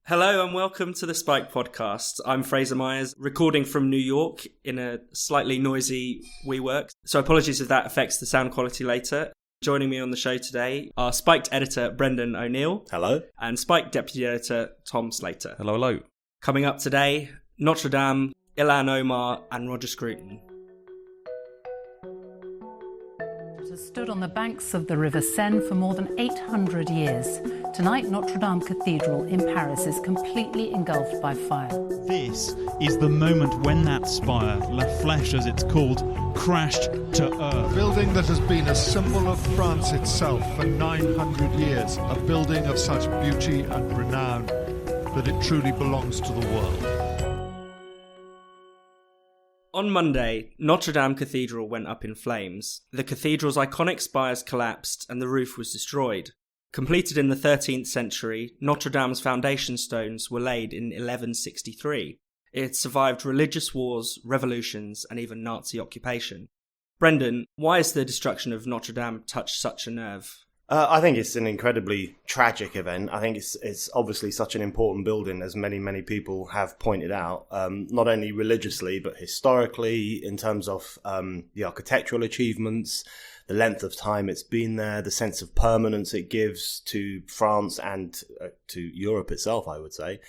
Hello and welcome to the Spike Podcast. I'm Fraser Myers, recording from New York in a slightly noisy WeWork. So apologies if that affects the sound quality later. Joining me on the show today are Spiked editor Brendan O'Neill. Hello. And Spiked deputy editor Tom Slater. Hello, hello. Coming up today, Notre Dame, Eleanor Mar and Roger Scruton. It has stood on the banks of the River Seine for more than 800 years. Tonight, Notre Dame Cathedral in Paris is completely engulfed by fire. This is the moment when that spire, La Flèche as it's called, crashed to earth. A building that has been a symbol of France itself for 900 years. A building of such beauty and renown that it truly belongs to the world. On Monday, Notre Dame Cathedral went up in flames. The cathedral's iconic spires collapsed and the roof was destroyed. Completed in the 13th century, Notre Dame's foundation stones were laid in 1163. It had survived religious wars, revolutions, and even Nazi occupation. Brendan, why has the destruction of Notre Dame touched such a nerve? I think it's an incredibly tragic event. I think it's obviously such an important building, as many people have pointed out, not only religiously, but historically, in terms of the architectural achievements, the length of time it's been there, the sense of permanence it gives to France and to Europe itself, I would say,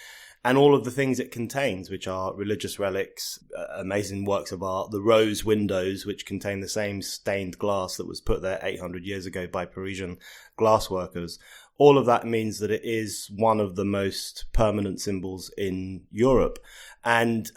and all of the things it contains, which are religious relics, amazing works of art, the rose windows, which contain the same stained glass that was put there 800 years ago by Parisian glass workers. All of that means that it is one of the most permanent symbols in Europe. And,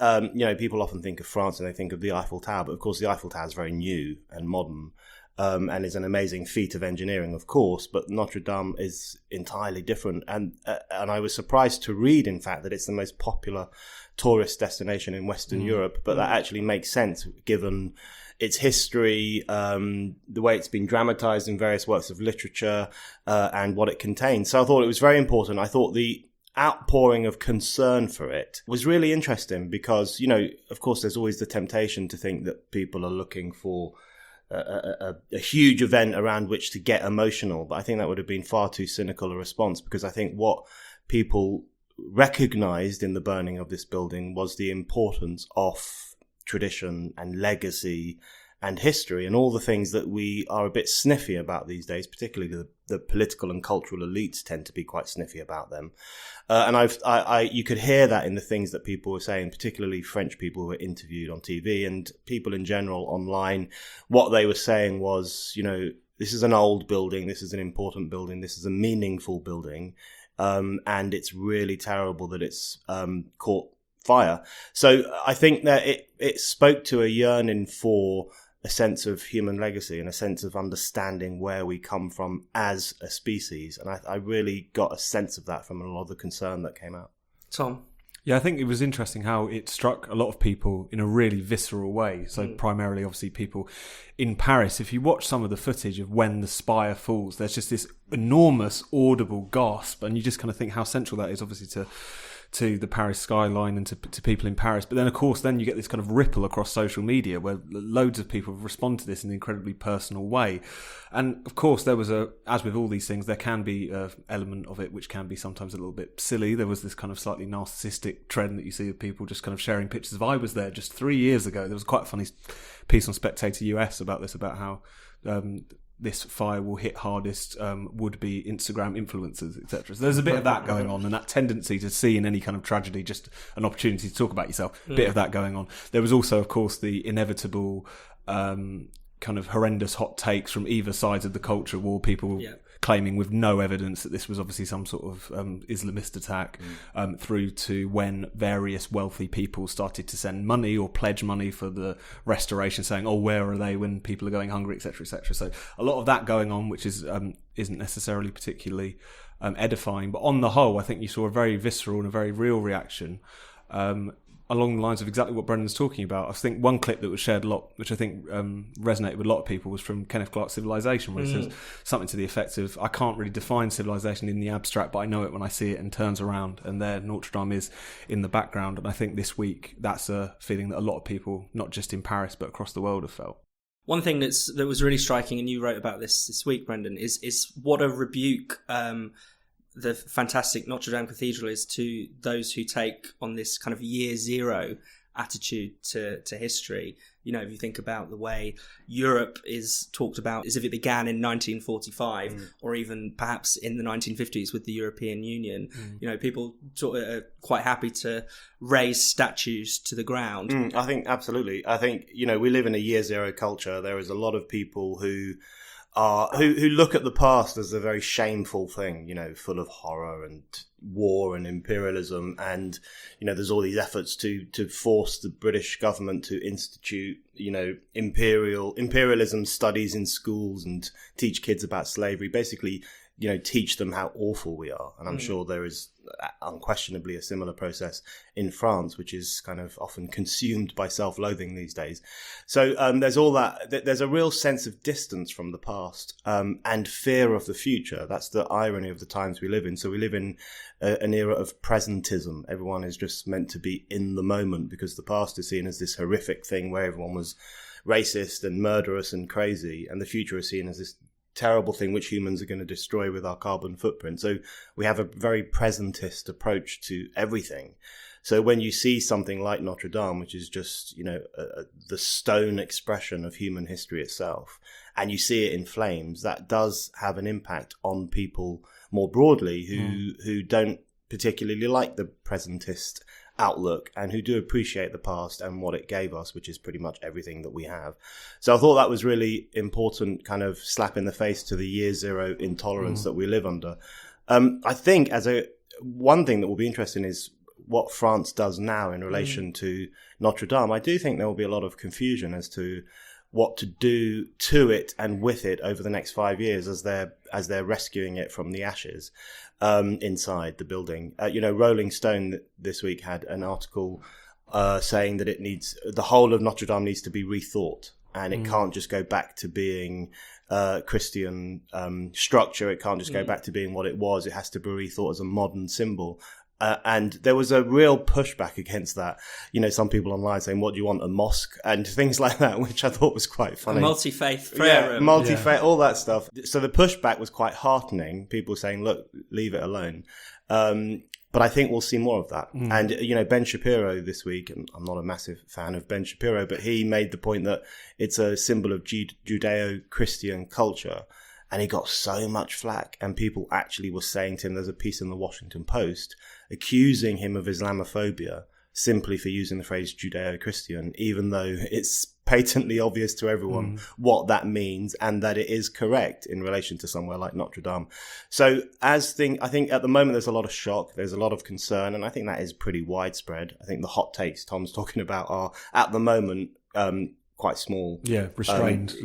people often think of France and they think of the Eiffel Tower, but of course the Eiffel Tower is very new and modern. And is an amazing feat of engineering, of course, but Notre Dame is entirely different. And I was surprised to read, in fact, that it's the most popular tourist destination in Western Europe. But that actually makes sense, given its history, the way it's been dramatized in various works of literature, and what it contains. So I thought it was very important. I thought the outpouring of concern for it was really interesting because, of course, there's always the temptation to think that people are looking for a huge event around which to get emotional, but I think that would have been far too cynical a response, because I think what people recognized in the burning of this building was the importance of tradition and legacy and history and all the things that we are a bit sniffy about these days, particularly the political and cultural elites tend to be quite sniffy about them. And you could hear that in the things that people were saying, particularly French people who were interviewed on TV and people in general online. What they were saying was, this is an old building, this is an important building, this is a meaningful building, and it's really terrible that it's caught fire. So I think that it spoke to a yearning for a sense of human legacy and a sense of understanding where we come from as a species. And I really got a sense of that from a lot of the concern that came out. Tom? Yeah, I think it was interesting how it struck a lot of people in a really visceral way. So primarily, obviously, people in Paris. If you watch some of the footage of when the spire falls, there's just this enormous audible gasp. And you just kind of think how central that is, obviously, to the Paris skyline and to people in Paris. But then, of course, then you get this kind of ripple across social media where loads of people respond to this in an incredibly personal way. And, of course, there was as with all these things, there can be an element of it which can be sometimes a little bit silly. There was this kind of slightly narcissistic trend that you see of people just kind of sharing pictures of, I was there just 3 years ago. There was quite a funny piece on Spectator US about this, about how this fire will hit hardest would-be Instagram influencers, etc. So there's a bit of that going on, and that tendency to see in any kind of tragedy just an opportunity to talk about yourself. A bit of that going on. There was also, of course, the inevitable kind of horrendous hot takes from either sides of the culture war. People claiming with no evidence that this was obviously some sort of Islamist attack, through to when various wealthy people started to send money or pledge money for the restoration, saying, oh, where are they when people are going hungry, etc., etc. So a lot of that going on, which is isn't necessarily particularly edifying. But on the whole, I think you saw a very visceral and a very real reaction along the lines of exactly what Brendan's talking about. I think one clip that was shared a lot, which I think resonated with a lot of people, was from Kenneth Clark's Civilization, where he says something to the effect of, I can't really define civilization in the abstract, but I know it when I see it, and turns around, and there Notre Dame is in the background. And I think this week, that's a feeling that a lot of people, not just in Paris, but across the world, have felt. One thing that was really striking, and you wrote about this week, Brendan, is what a rebuke the fantastic Notre Dame Cathedral is to those who take on this kind of year zero attitude to history. You know, if you think about the way Europe is talked about as if it began in 1945 or even perhaps in the 1950s with the European Union, you know, people are quite happy to raise statues to the ground. I think absolutely. I think, you know, we live in a year zero culture. There is a lot of people who look at the past as a very shameful thing, you know, full of horror and war and imperialism. And, you know, there's all these efforts to force the British government to institute, you know, imperialism studies in schools and teach kids about slavery, basically, you know, teach them how awful we are. And I'm sure there is unquestionably a similar process in France, which is kind of often consumed by self-loathing these days. So there's all that. There's a real sense of distance from the past and fear of the future. That's the irony of the times we live in. So we live in an era of presentism. Everyone is just meant to be in the moment because the past is seen as this horrific thing where everyone was racist and murderous and crazy, and the future is seen as this terrible thing which humans are going to destroy with our carbon footprint. So we have a very presentist approach to everything. So when you see something like Notre Dame, which is just, you know, the stone expression of human history itself, and you see it in flames, that does have an impact on people more broadly who don't particularly like the presentist outlook and who do appreciate the past and what it gave us, which is pretty much everything that we have. So I thought that was really important kind of slap in the face to the year zero intolerance that we live under. I think one thing that will be interesting is what France does now in relation to Notre Dame. I do think there will be a lot of confusion as to what to do to it and with it over the next 5 years as they're rescuing it from the ashes inside the building. You know, Rolling Stone this week had an article saying that the whole of Notre Dame needs to be rethought, and it can't just go back to being Christian structure. It can't just go back to being what it was. It has to be rethought as a modern symbol. And there was a real pushback against that. You know, some people online saying, what do you want, a mosque? And things like that, which I thought was quite funny. A multi-faith prayer room. Multi-faith, all that stuff. So the pushback was quite heartening. People saying, look, leave it alone. But I think we'll see more of that. And, you know, Ben Shapiro this week, and I'm not a massive fan of Ben Shapiro, but he made the point that it's a symbol of Judeo-Christian culture. And he got so much flack, and people actually were saying to him, there's a piece in the Washington Post accusing him of Islamophobia simply for using the phrase Judeo-Christian, even though it's patently obvious to everyone what that means and that it is correct in relation to somewhere like Notre Dame. So I think at the moment there's a lot of shock, there's a lot of concern, and I think that is pretty widespread. I think the hot takes Tom's talking about are at the moment quite small. Restrained.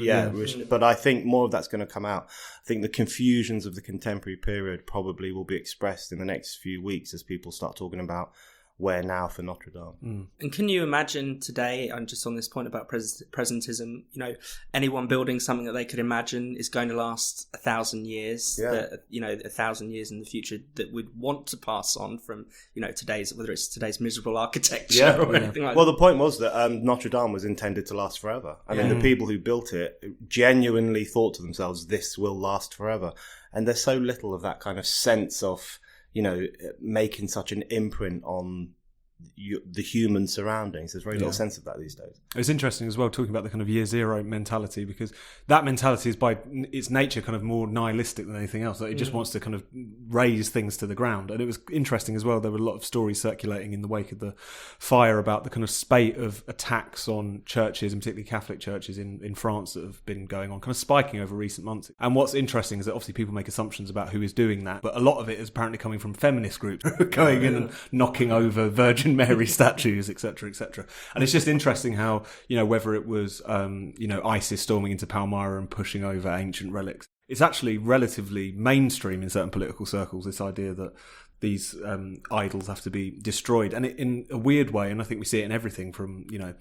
But I think more of that's going to come out. I think the confusions of the contemporary period probably will be expressed in the next few weeks as people start talking about where now for Notre Dame. And can you imagine today, and just on this point about presentism, you know, anyone building something that they could imagine is going to last 1,000 years, that, you know, 1,000 years in the future that would want to pass on from, you know, whether it's today's miserable architecture or anything like that. Well, the point was that Notre Dame was intended to last forever. I mean, the people who built it genuinely thought to themselves, this will last forever. And there's so little of that kind of sense of, you know, making such an imprint on the human surroundings. There's very little sense of that these days. It's interesting as well, talking about the kind of year zero mentality, because that mentality is by its nature kind of more nihilistic than anything else. Like it just wants to kind of raise things to the ground. And it was interesting as well, there were a lot of stories circulating in the wake of the fire about the kind of spate of attacks on churches, and particularly Catholic churches in France, that have been going on, kind of spiking over recent months. And what's interesting is that obviously people make assumptions about who is doing that, but a lot of it is apparently coming from feminist groups going in and knocking over Virgin Mary statues, etc., etc. And it's just interesting how, you know, whether it was, you know, ISIS storming into Palmyra and pushing over ancient relics, it's actually relatively mainstream in certain political circles, this idea that these idols have to be destroyed. And in a weird way, and I think we see it in everything from, you know,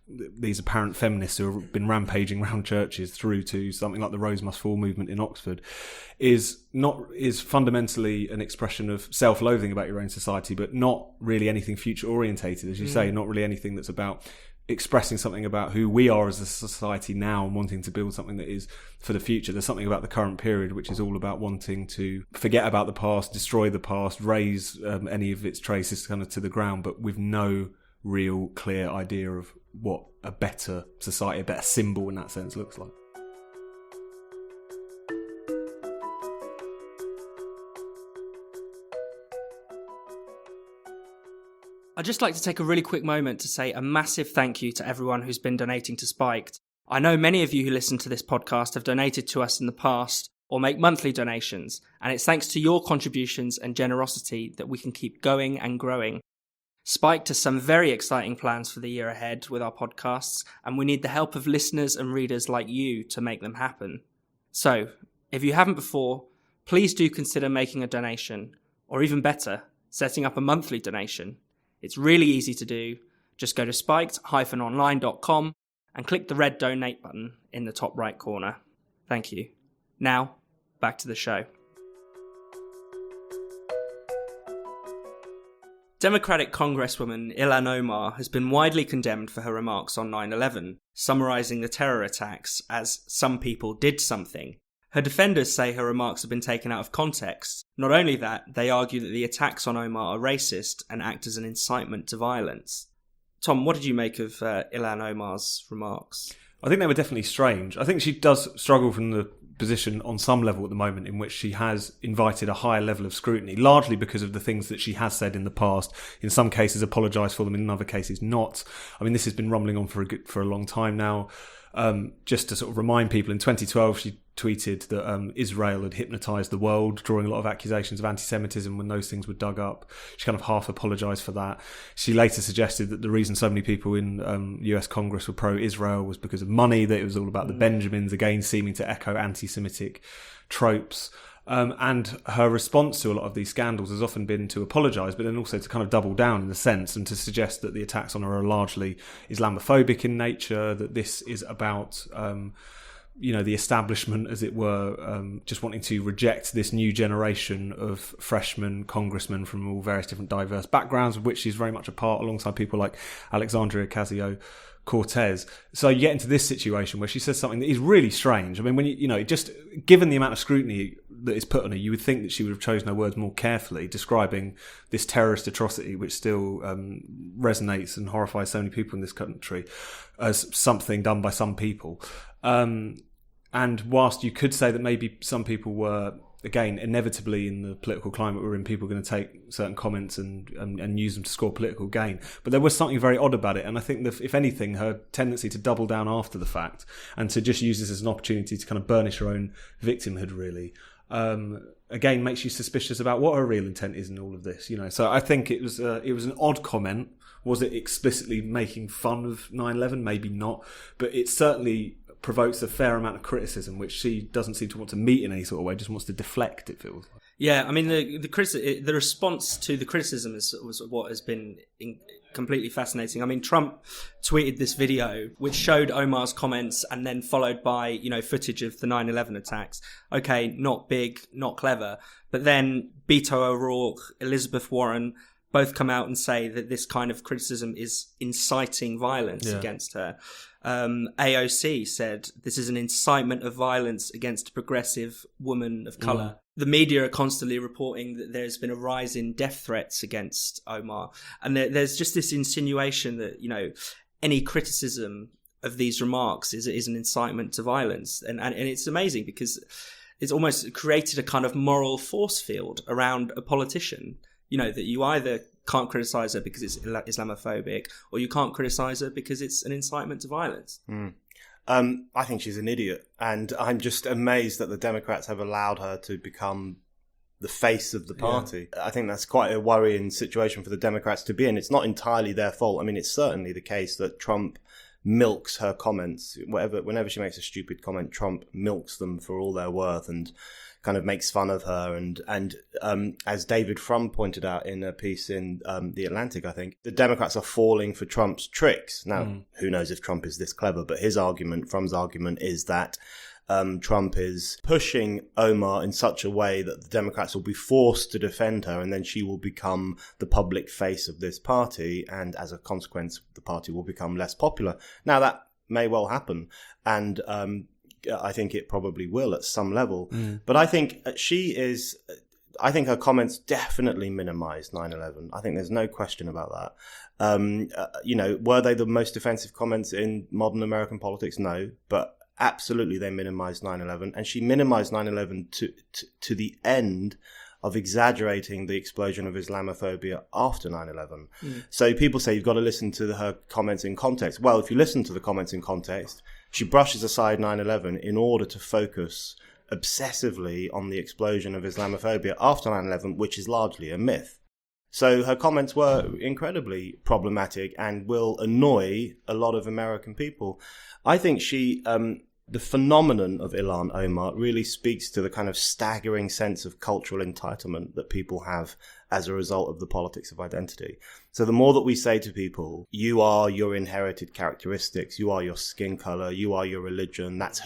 these apparent feminists who have been rampaging around churches through to something like the Rose Must Fall movement in Oxford, is fundamentally an expression of self-loathing about your own society, but not really anything future orientated, as you say, not really anything that's about expressing something about who we are as a society now and wanting to build something that is for the future. There's something about the current period which is all about wanting to forget about the past, destroy the past, raise any of its traces kind of to the ground, but with no real clear idea of what a better society, a better symbol in that sense looks like. I'd just like to take a really quick moment to say a massive thank you to everyone who's been donating to Spiked. I know many of you who listen to this podcast have donated to us in the past or make monthly donations, and it's thanks to your contributions and generosity that we can keep going and growing. Spiked has some very exciting plans for the year ahead with our podcasts, and we need the help of listeners and readers like you to make them happen. So, if you haven't before, please do consider making a donation, or even better, setting up a monthly donation. It's really easy to do. Just go to spiked-online.com and click the red donate button in the top right corner. Thank you. Now, back to the show. Democratic Congresswoman Eleanor Mar has been widely condemned for her remarks on 9/11, summarising the terror attacks as "some people did something." Her defenders say her remarks have been taken out of context. Not only that, they argue that the attacks on Omar are racist and act as an incitement to violence. Tom, what did you make of Eleanor Mar's remarks? I think they were definitely strange. I think she does struggle from the position on some level at the moment in which she has invited a higher level of scrutiny, largely because of the things that she has said in the past. In some cases apologised for them, in other cases not. I mean, this has been rumbling on for a long time now. Just to sort of remind people, in 2012 she tweeted that Israel had hypnotised the world, drawing a lot of accusations of anti-Semitism when those things were dug up. She kind of half apologised for that. She later suggested that the reason so many people in US Congress were pro-Israel was because of money, that it was all about the Benjamins, again seeming to echo anti-Semitic tropes. And her response to a lot of these scandals has often been to apologise, but then also to kind of double down in a sense and to suggest that the attacks on her are largely Islamophobic in nature, that this is about the establishment, as it were, just wanting to reject this new generation of freshmen congressmen from all various different diverse backgrounds, of which she's very much a part, alongside people like Alexandria Ocasio-Cortez. So you get into this situation where she says something that is really strange. I mean, when just given the amount of scrutiny that is put on her, you would think that she would have chosen her words more carefully, describing this terrorist atrocity, which still resonates and horrifies so many people in this country, as something done by some people. And whilst you could say that maybe some people were, again, inevitably in the political climate we're in, people are going to take certain comments and use them to score political gain. But there was something very odd about it. And I think that, if anything, her tendency to double down after the fact and to just use this as an opportunity to kind of burnish her own victimhood, really, again, makes you suspicious about what her real intent is in all of this. So I think it was an odd comment. Was it explicitly making fun of 9/11? Maybe not. But it certainly provokes a fair amount of criticism, which she doesn't seem to want to meet in any sort of way, just wants to deflect, it feels like. Yeah, I mean, the response to the criticism was what has been completely fascinating. I mean, Trump tweeted this video which showed Omar's comments and then followed by, footage of the 9/11 attacks. Okay, not big, not clever. But then Beto O'Rourke, Elizabeth Warren both come out and say that this kind of criticism is inciting violence against her. AOC said this is an incitement of violence against a progressive woman of colour. The media are constantly reporting that there's been a rise in death threats against Omar. And there's just this insinuation that, any criticism of these remarks is an incitement to violence. And it's amazing because it's almost created a kind of moral force field around a politician. That you either can't criticise her because it's Islamophobic, or you can't criticise her because it's an incitement to violence. I think she's an idiot, and I'm just amazed that the Democrats have allowed her to become the face of the party. I think that's quite a worrying situation for the Democrats to be in. It's not entirely their fault. I mean, it's certainly the case that Trump milks her comments. Whenever she makes a stupid comment, Trump milks them for all they're worth and kind of makes fun of her. And as David Frum pointed out in a piece in The Atlantic, I think, the Democrats are falling for Trump's tricks. Now, who knows if Trump is this clever, but Frum's argument is that Trump is pushing Omar in such a way that the Democrats will be forced to defend her, and then she will become the public face of this party, and as a consequence, the party will become less popular. Now, that may well happen, and I think it probably will at some level. But I think I think her comments definitely minimized 9/11. I think there's no question about that. Were they the most offensive comments in modern American politics? No, but absolutely they minimized 9/11, and she minimized 9/11 to the end of exaggerating the explosion of Islamophobia after 9/11. So people say you've got to listen to her comments in context. Well, if you listen to the comments in context, she brushes aside 9/11 in order to focus obsessively on the explosion of Islamophobia after 9/11, which is largely a myth. So her comments were incredibly problematic and will annoy a lot of American people. I think the phenomenon of Ilhan Omar really speaks to the kind of staggering sense of cultural entitlement that people have as a result of the politics of identity. So the more that we say to people, you are your inherited characteristics, you are your skin color, you are your religion, that's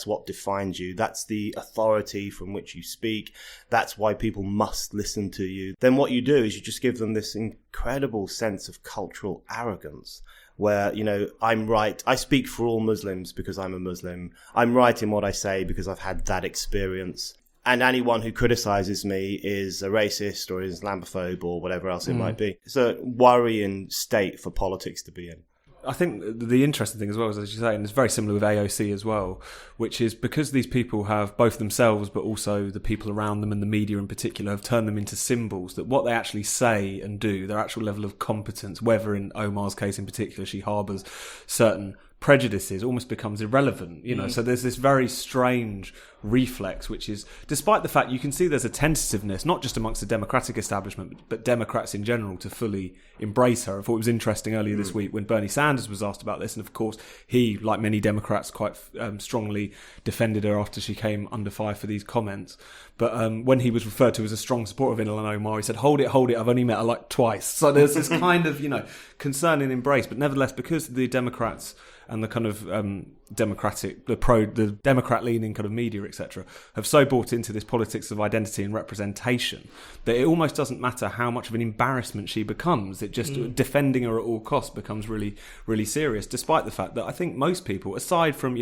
what defines you, that's the authority from which you speak, that's why people must listen to you, then what you do is you just give them this incredible sense of cultural arrogance, where, I'm right, I speak for all Muslims because I'm a Muslim, I'm right in what I say because I've had that experience, and anyone who criticizes me is a racist or is Islamophobe or whatever else it might be. It's a worrying state for politics to be in. I think the interesting thing as well is, as you say, and it's very similar with AOC as well, which is because these people have both themselves but also the people around them and the media in particular have turned them into symbols, that what they actually say and do, their actual level of competence, whether in Omar's case in particular she harbours certain prejudices, almost becomes irrelevant, So there's this very strange reflex, which is, despite the fact you can see there's a tentativeness, not just amongst the Democratic establishment, but Democrats in general, to fully embrace her. I thought it was interesting earlier this week when Bernie Sanders was asked about this, and of course he, like many Democrats, quite strongly defended her after she came under fire for these comments. But when he was referred to as a strong supporter of Eleanor Mar, he said, hold it, I've only met her like twice. So there's this kind of, concern and embrace, but nevertheless, because the Democrats and the kind of the Democrat-leaning kind of media, etc., have so bought into this politics of identity and representation that it almost doesn't matter how much of an embarrassment she becomes. It just defending her at all costs becomes really, really serious. Despite the fact that I think most people, aside from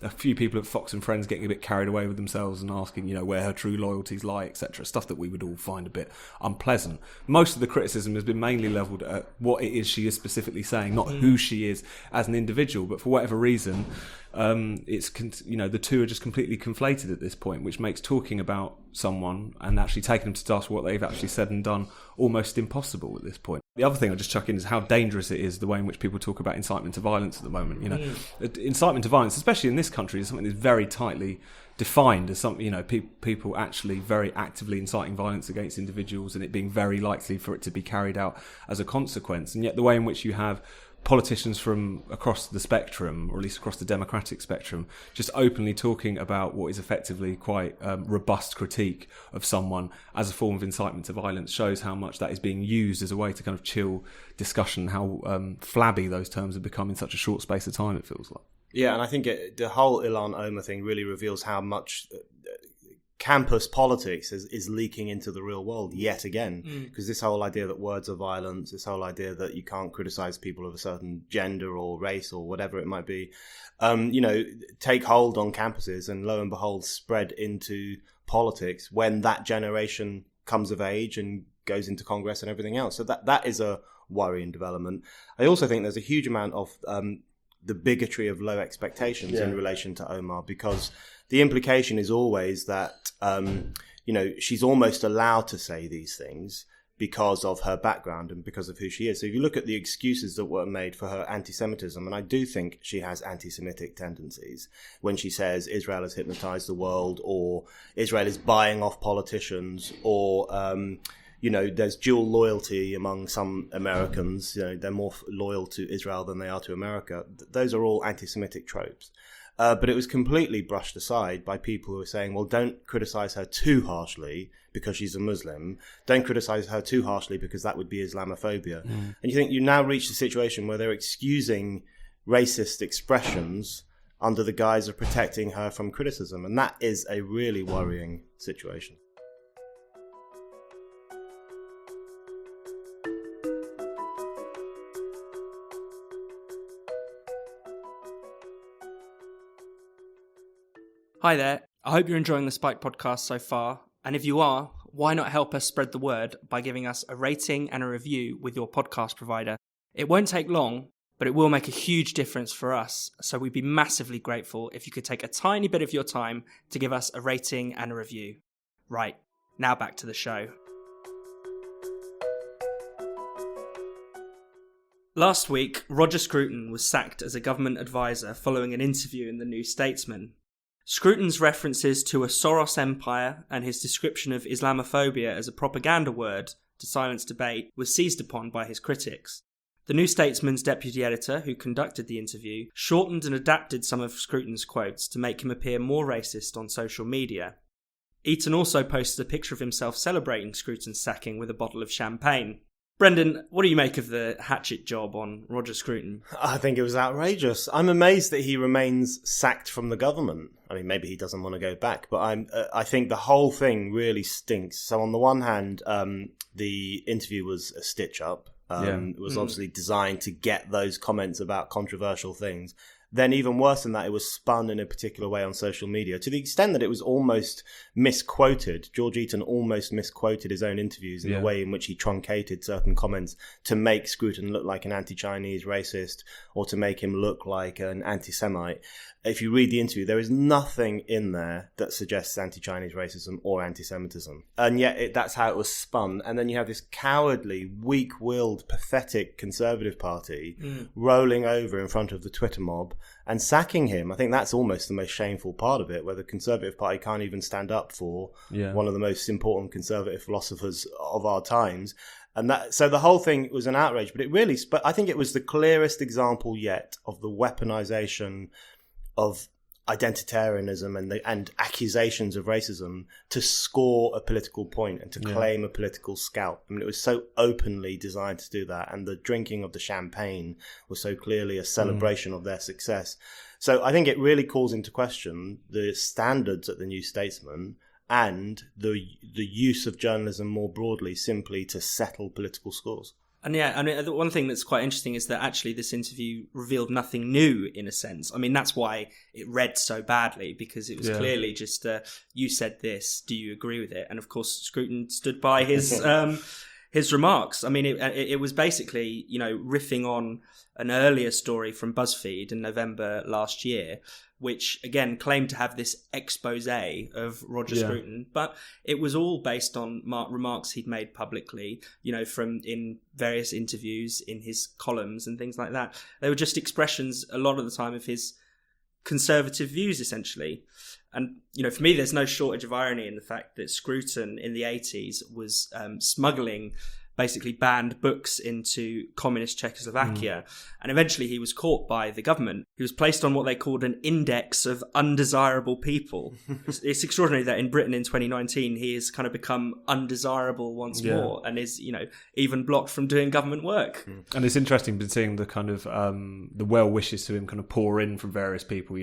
a few people at Fox and Friends getting a bit carried away with themselves and asking where her true loyalties lie, etc., stuff that we would all find a bit unpleasant. Most of the criticism has been mainly levelled at what it is she is specifically saying, not who she is as an individual. But for whatever reason, the two are just completely conflated at this point, which makes talking about someone and actually taking them to task for what they've actually said and done almost impossible at this point. The other thing I'll just chuck in is how dangerous it is the way in which people talk about incitement to violence at the moment. Incitement to violence, especially in this country, is something that's very tightly defined as something, people actually very actively inciting violence against individuals and it being very likely for it to be carried out as a consequence. And yet the way in which you have politicians from across the spectrum, or at least across the democratic spectrum, just openly talking about what is effectively quite robust critique of someone as a form of incitement to violence shows how much that is being used as a way to kind of chill discussion, how flabby those terms have become in such a short space of time, it feels like. Yeah, and I think the whole Ilhan Omar thing really reveals how much campus politics is leaking into the real world yet again, because this whole idea that words are violence, this whole idea that you can't criticize people of a certain gender or race or whatever it might be, take hold on campuses and lo and behold spread into politics when that generation comes of age and goes into Congress and everything else. So that is a worrying development. I also think there's a huge amount of the bigotry of low expectations in relation to Omar, because the implication is always that, she's almost allowed to say these things because of her background and because of who she is. So if you look at the excuses that were made for her anti-Semitism, and I do think she has anti-Semitic tendencies, when she says Israel has hypnotized the world, or Israel is buying off politicians, or there's dual loyalty among some Americans. They're more loyal to Israel than they are to America. Those are all anti-Semitic tropes. But it was completely brushed aside by people who were saying, well, don't criticise her too harshly because she's a Muslim. Don't criticise her too harshly because that would be Islamophobia. And you think you now reach a situation where they're excusing racist expressions under the guise of protecting her from criticism. And that is a really worrying situation. Hi there. I hope you're enjoying the Spike podcast so far. And if you are, why not help us spread the word by giving us a rating and a review with your podcast provider? It won't take long, but it will make a huge difference for us. So we'd be massively grateful if you could take a tiny bit of your time to give us a rating and a review. Right, now back to the show. Last week, Roger Scruton was sacked as a government advisor following an interview in the New Statesman. Scruton's references to a Soros empire and his description of Islamophobia as a propaganda word to silence debate was seized upon by his critics. The New Statesman's deputy editor, who conducted the interview, shortened and adapted some of Scruton's quotes to make him appear more racist on social media. Eaton also posted a picture of himself celebrating Scruton's sacking with a bottle of champagne. Brendan, what do you make of the hatchet job on Roger Scruton? I think it was outrageous. I'm amazed that he remains sacked from the government. I mean, maybe he doesn't want to go back, but I think the whole thing really stinks. So on the one hand, the interview was a stitch-up. It was obviously designed to get those comments about controversial things. Then even worse than that, it was spun in a particular way on social media to the extent that it was almost misquoted. George Eaton almost misquoted his own interviews in the way in which he truncated certain comments to make Scruton look like an anti-Chinese racist or to make him look like an anti-Semite. If you read the interview, there is nothing in there that suggests anti-Chinese racism or anti-Semitism. And yet that's how it was spun. And then you have this cowardly, weak-willed, pathetic Conservative Party rolling over in front of the Twitter mob and sacking him. I think that's almost the most shameful part of it, where the Conservative Party can't even stand up for one of the most important conservative philosophers of our times. And so the whole thing was an outrage. But it really, I think it was the clearest example yet of the weaponization of identitarianism and accusations of racism to score a political point and to claim a political scalp. I mean, it was so openly designed to do that, and the drinking of the champagne was so clearly a celebration of their success. So I think it really calls into question the standards at the New Statesman and the use of journalism more broadly simply to settle political scores. And one thing that's quite interesting is that actually this interview revealed nothing new in a sense. I mean, that's why it read so badly, because it was clearly just, you said this, do you agree with it? And of course, Scruton stood by his his remarks. I mean, it was basically, riffing on an earlier story from BuzzFeed in November last year, which again claimed to have this expose of Roger Scruton, but it was all based on remarks he'd made publicly, from in various interviews, in his columns and things like that. They were just expressions a lot of the time of his conservative views, essentially. And, for me, there's no shortage of irony in the fact that Scruton in the 80s was smuggling basically banned books into communist Czechoslovakia. And eventually he was caught by the government. He was placed on what they called an index of undesirable people. It's extraordinary that in Britain in 2019, he has kind of become undesirable once more and is, even blocked from doing government work. And it's interesting seeing the kind of the well wishes to him kind of pour in from various people,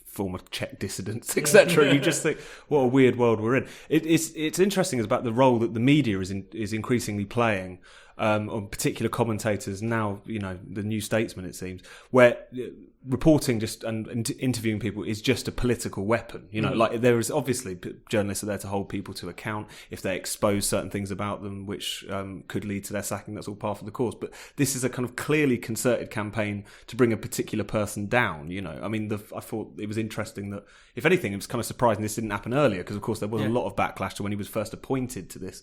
former Czech dissidents, etc. And you just think, what a weird world we're in. It's interesting about the role that the media is increasingly playing on particular commentators now, the New Statesman, it seems, where reporting just and interviewing people is just a political weapon. Like there is obviously journalists are there to hold people to account if they expose certain things about them, which could lead to their sacking. That's all part of the course. But this is a kind of clearly concerted campaign to bring a particular person down. I mean, I thought it was interesting that, if anything, it was kind of surprising this didn't happen earlier, because of course there was a lot of backlash to when he was first appointed to this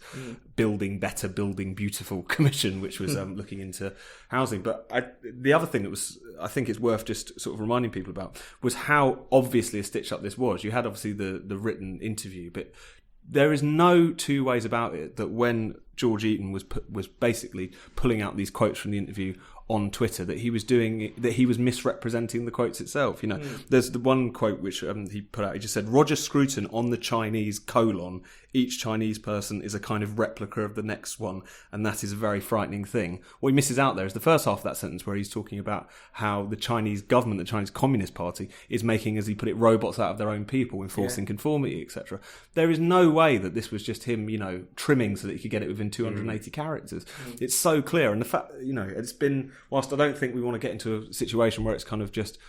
Building Better, Building Beautiful commission, which was looking into housing. But the other thing that I think it's worth just sort of reminding people about was how obviously a stitch up this was. You had obviously the written interview, but there is no two ways about it that when George Eaton was basically pulling out these quotes from the interview on Twitter, that he was misrepresenting the quotes itself. There's the one quote which he put out. He just said, Roger Scruton on the Chinese : each Chinese person is a kind of replica of the next one, and that is a very frightening thing. What he misses out there is the first half of that sentence, where he's talking about how the Chinese government, the Chinese Communist Party, is making, as he put it, robots out of their own people, enforcing conformity, etc. There is no way that this was just him, trimming so that he could get it within 280 characters. It's so clear, and the fact, it's been, whilst I don't think we want to get into a situation where it's kind of just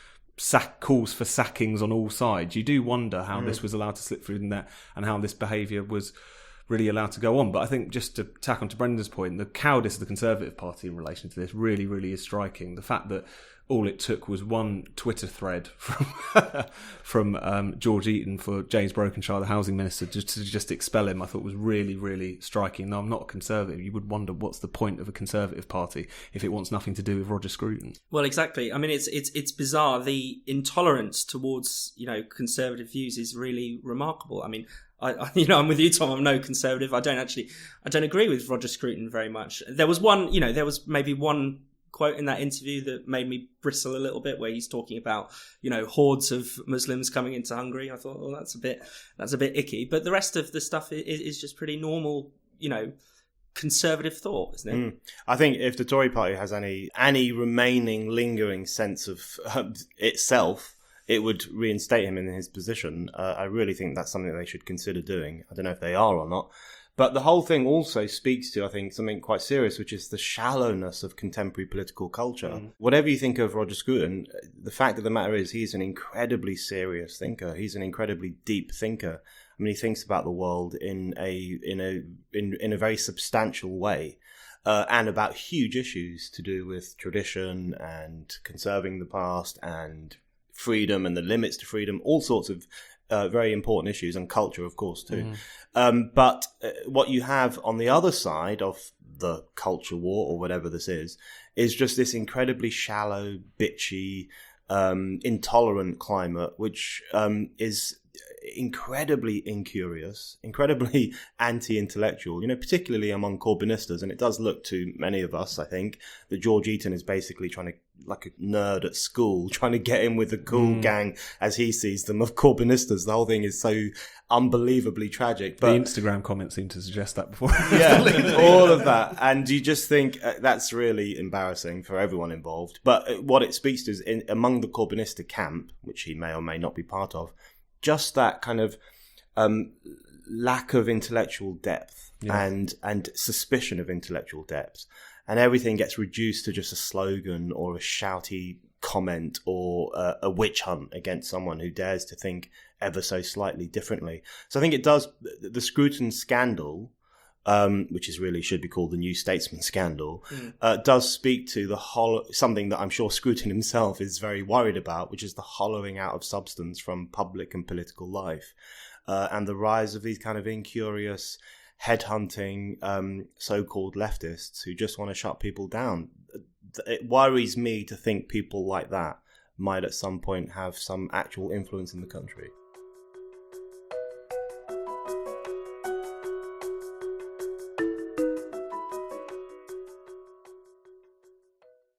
calls for sackings on all sides, you do wonder how this was allowed to slip through the net and how this behaviour was really allowed to go on. But I think, just to tack on to Brendan's point, the cowardice of the Conservative Party in relation to this really, really is striking. The fact that all it took was one Twitter thread from George Eaton for James Brokenshire, the housing minister, just expel him, I thought was really, really striking. Now, I'm not a Conservative. You would wonder what's the point of a Conservative Party if it wants nothing to do with Roger Scruton. Well, exactly. I mean, it's bizarre. The intolerance towards Conservative views is really remarkable. I mean, I'm with you, Tom. I'm no Conservative. I don't agree with Roger Scruton very much. There was maybe one quote in that interview that made me bristle a little bit, where he's talking about hordes of Muslims coming into Hungary. I thought, well, that's a bit icky. But the rest of the stuff is just pretty normal, conservative thought, isn't it? I think if the Tory party has any remaining lingering sense of itself, it would reinstate him in his position. I really think that's something that they should consider doing. I don't know if they are or not. But the whole thing also speaks to, I think, something quite serious, which is the shallowness of contemporary political culture. Whatever you think of Roger Scruton, the fact of the matter is he's an incredibly serious thinker. He's an incredibly deep thinker. I mean, he thinks about the world in a very substantial way, and about huge issues to do with tradition and conserving the past and freedom and the limits to freedom, all sorts of very important issues, and culture, of course, too. But what you have on the other side of the culture war, or whatever this is just this incredibly shallow, bitchy, intolerant climate, which is incredibly incurious, incredibly anti-intellectual, particularly among Corbynistas. And it does look to many of us, I think, that George Eaton is basically trying to, like a nerd at school, trying to get in with the cool gang, as he sees them, of Corbynistas. The whole thing is so unbelievably tragic. But the Instagram comments seem to suggest that before. Yeah, all of that. And you just think that's really embarrassing for everyone involved. But what it speaks to is, among the Corbynista camp, which he may or may not be part of, just that kind of lack of intellectual depth and suspicion of intellectual depth. And everything gets reduced to just a slogan or a shouty comment or a witch hunt against someone who dares to think ever so slightly differently. So I think it does, the Scruton scandal, which is really should be called the New Statesman scandal, does speak to something that I'm sure Scruton himself is very worried about, which is the hollowing out of substance from public and political life, and the rise of these kind of incurious, headhunting so-called leftists who just want to shut people down. It worries me to think people like that might at some point have some actual influence in the country.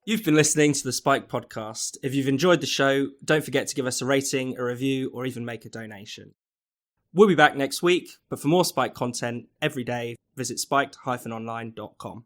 You've been listening to the Spike Podcast. If you've enjoyed the show, don't forget to give us a rating, a review, or even make a donation. We'll be back next week, but for more Spike content every day, visit spiked-online.com.